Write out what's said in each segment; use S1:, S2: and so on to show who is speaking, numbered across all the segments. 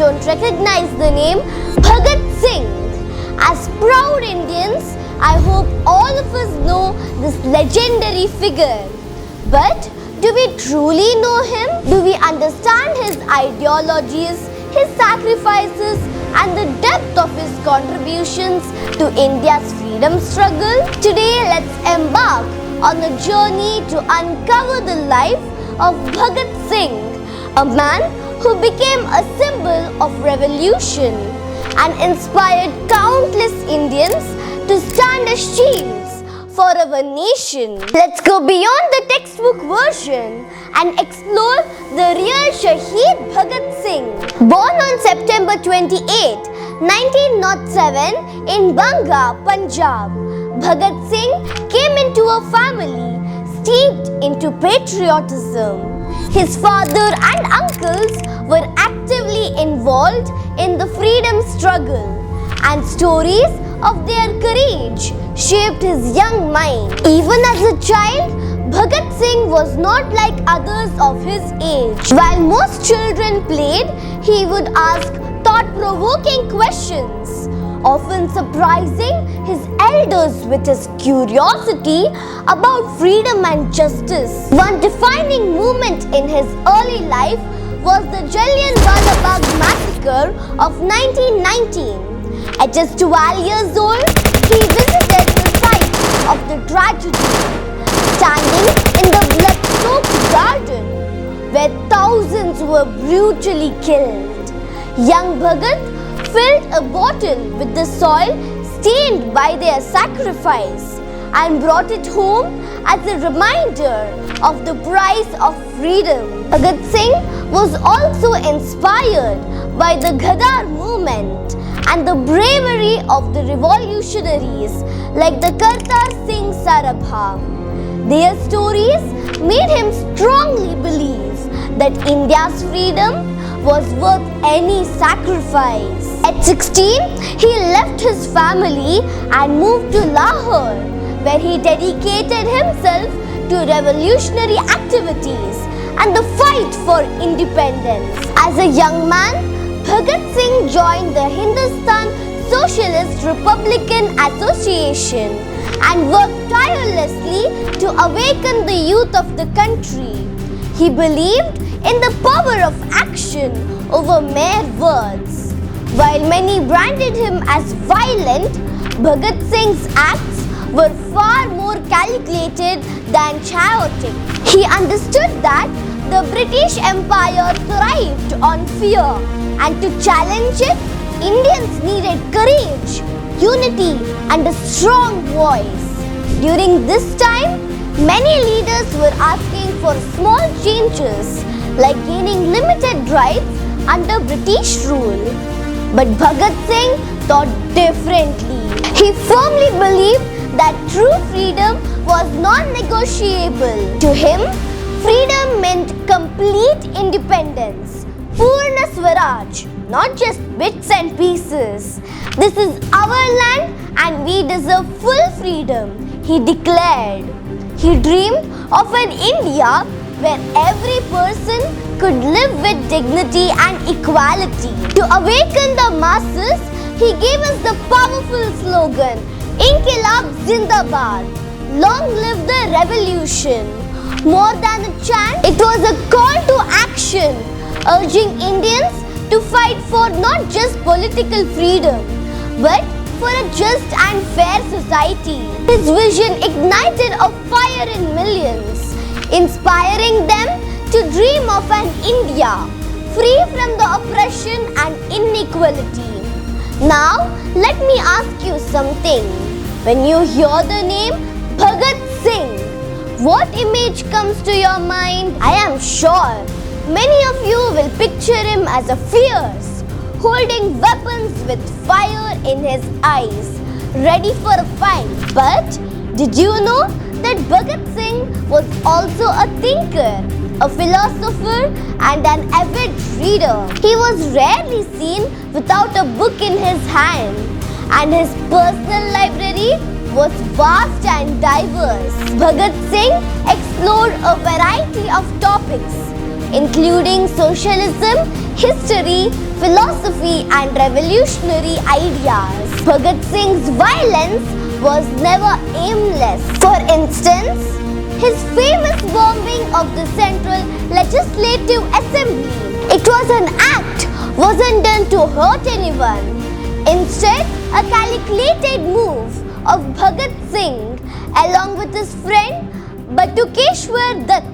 S1: don't recognize the name Bhagat Singh. As proud Indians, I hope all of us know this legendary figure. But do we truly know him? Do we understand his ideologies, his sacrifices, and the depth of his contributions to India's freedom struggle? Today, let's embark on a journey to uncover the life of Bhagat Singh, a man who became a symbol of revolution and inspired countless Indians to stand as shields for our nation. Let's go beyond the textbook version and explore the real Shaheed Bhagat Singh. Born on September 28, 1907 in Banga, Punjab, Bhagat Singh came into a family steeped into patriotism. His father and uncles were actively involved in the freedom struggle, and stories of their courage shaped his young mind. Even as a child, Bhagat Singh was not like others of his age. While most children played, he would ask thought-provoking questions, often surprising his elders with his curiosity about freedom and justice. One defining moment in his early life was the Jallianwala Bagh massacre of 1919. At just 12 years old, he visited the site of the tragedy, standing in the blood-soaked garden where thousands were brutally killed. Young Bhagat filled a bottle with the soil stained by their sacrifice and brought it home as a reminder of the price of freedom. Bhagat Singh was also inspired by the Ghadar movement and the bravery of the revolutionaries like the Kartar Singh Sarabha. Their stories made him strongly believe that India's freedom was worth any sacrifice. At 16, he left his family and moved to Lahore, where he dedicated himself to revolutionary activities and the fight for independence. As a young man, Bhagat Singh joined the Hindustan Socialist Republican Association and worked tirelessly to awaken the youth of the country. He believed in the power of action over mere words. While many branded him as violent, Bhagat Singh's acts were far more calculated than chaotic. He understood that the British Empire thrived on fear, and to challenge it, Indians needed courage, unity, and a strong voice. During this time, many leaders were asking for small changes like gaining limited rights under British rule. But Bhagat Singh thought differently. He firmly believed that true freedom was non-negotiable. To him, freedom meant complete independence, Poorna Swaraj, not just bits and pieces. This is our land and we deserve full freedom, he declared. He dreamed of an India where every person could live with dignity and equality. To awaken the masses, he gave us the powerful slogan, Inquilab Zindabad, long live the revolution. More than a chant, it was a call to action, urging Indians to fight for not just political freedom, but for a just and fair society. His vision ignited a fire in millions, inspiring them to dream of an India free from the oppression and inequality. Now, let me ask you something. When you hear the name Bhagat Singh, what image comes to your mind? I am sure many of you will picture him as a fierce, holding weapons with fire in his eyes, ready for a fight. But did you know that Bhagat Singh was also a thinker, a philosopher, and an avid reader? He was rarely seen without a book in his hand, and his personal library was vast and diverse. Bhagat Singh explored a variety of topics including socialism, history, philosophy and revolutionary ideas. Bhagat Singh's violence was never aimless. For instance, his famous bombing of the Central Legislative Assembly. It was an act, wasn't done to hurt anyone. Instead, a calculated move of Bhagat Singh along with his friend Batukeshwar Dutt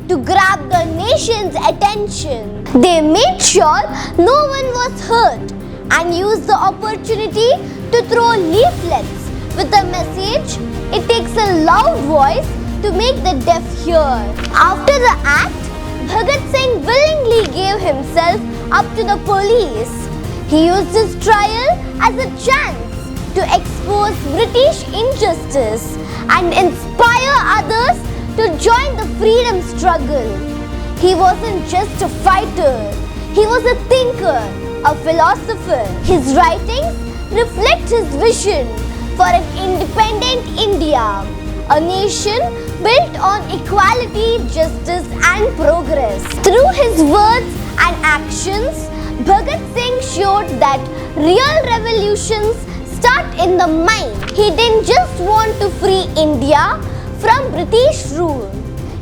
S1: to grab the nation's attention. They made sure no one was hurt and used the opportunity to throw leaflets with the message, "It takes a loud voice to make the deaf hear." After the act, Bhagat Singh willingly gave himself up to the police. He used his trial as a chance to expose British injustice and inspire others to join the freedom struggle. He wasn't just a fighter, he was a thinker, a philosopher. His writings reflect his vision for an independent India, a nation built on equality, justice and progress. Through his words and actions, Bhagat Singh showed that real revolutions start in the mind. He didn't just want to free India from British rule.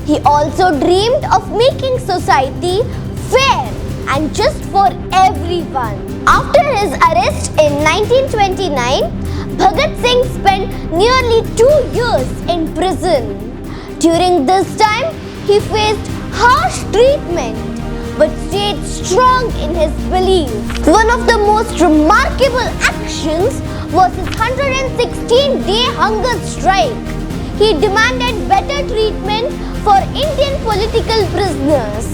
S1: He also dreamed of making society fair and just for everyone. After his arrest in 1929, Bhagat Singh spent nearly 2 years in prison. During this time, he faced harsh treatment but stayed strong in his belief. One of the most remarkable actions was his 116-day hunger strike. He demanded better treatment for Indian political prisoners,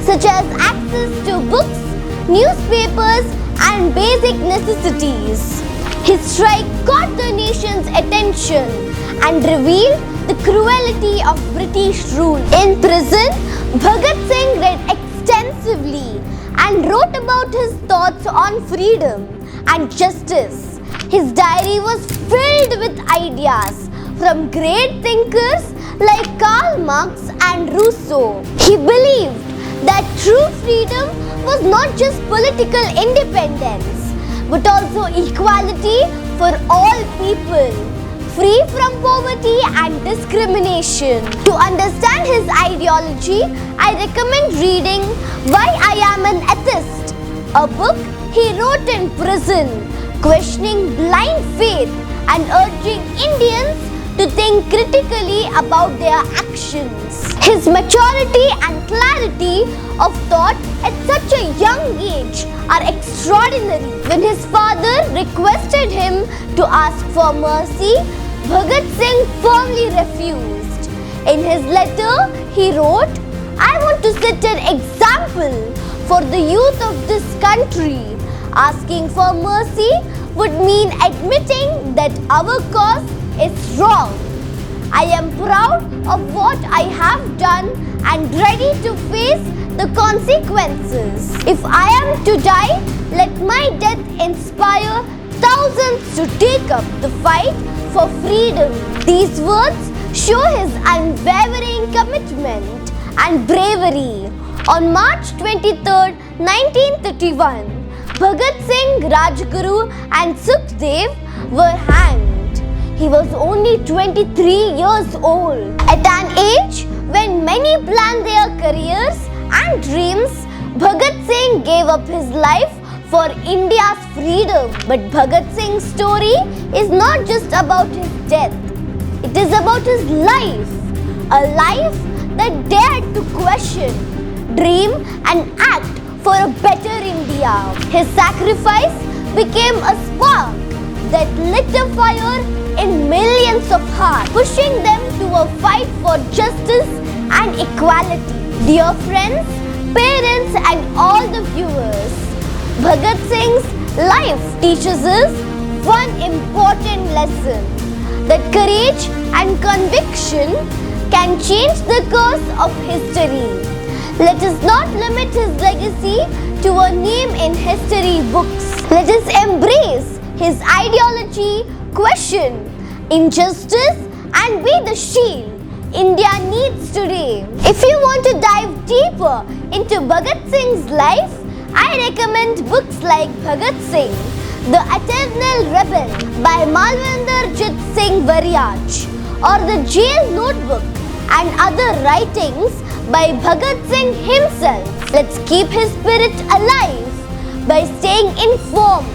S1: such as access to books, newspapers and basic necessities. His strike caught the nation's attention and revealed the cruelty of British rule. In prison, Bhagat Singh read extensively and wrote about his thoughts on freedom and justice. His diary was filled with ideas from great thinkers like Karl Marx and Rousseau. He believed that true freedom was not just political independence, but also equality for all people, free from poverty and discrimination. To understand his ideology, I recommend reading Why I Am an Atheist, a book he wrote in prison, questioning blind faith and urging Indians to think critically about their actions. His maturity and clarity of thought at such a young age are extraordinary. When his father requested him to ask for mercy, Bhagat Singh firmly refused. In his letter, he wrote, "I want to set an example for the youth of this country. Asking for mercy would mean admitting that our cause is wrong. I am proud of what I have done and ready to face the consequences. If I am to die, let my death inspire thousands to take up the fight for freedom." These words show his unwavering commitment and bravery. On March 23, 1931, Bhagat Singh, Rajguru and Sukhdev were hanged. He was only 23 years old. At an age when many planned their careers and dreams, Bhagat Singh gave up his life for India's freedom. But Bhagat Singh's story is not just about his death. It is about his life. A life that dared to question, dream and act for a better India. His sacrifice became a spark that lit a fire in millions of hearts, pushing them to a fight for justice and equality. Dear friends, parents and all the viewers, Bhagat Singh's life teaches us one important lesson, that courage and conviction can change the course of history. Let us not limit his legacy to a name in history books. Let us embrace his ideology, question injustice and be the shield India needs today. If you want to dive deeper into Bhagat Singh's life, I recommend books like Bhagat Singh, The Eternal Rebel by Malvinder Jit Singh Variaj, or The Jail Notebook and other writings by Bhagat Singh himself. Let's keep his spirit alive by staying informed,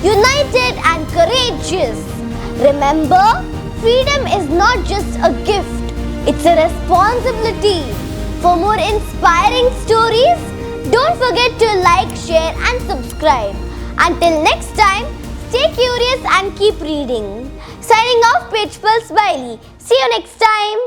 S1: united and courageous. Remember, freedom is not just a gift, it's a responsibility. For more inspiring stories, don't forget to like, share and subscribe. Until next time, stay curious and keep reading. Signing off, Page Pulse Bailey. See you next time.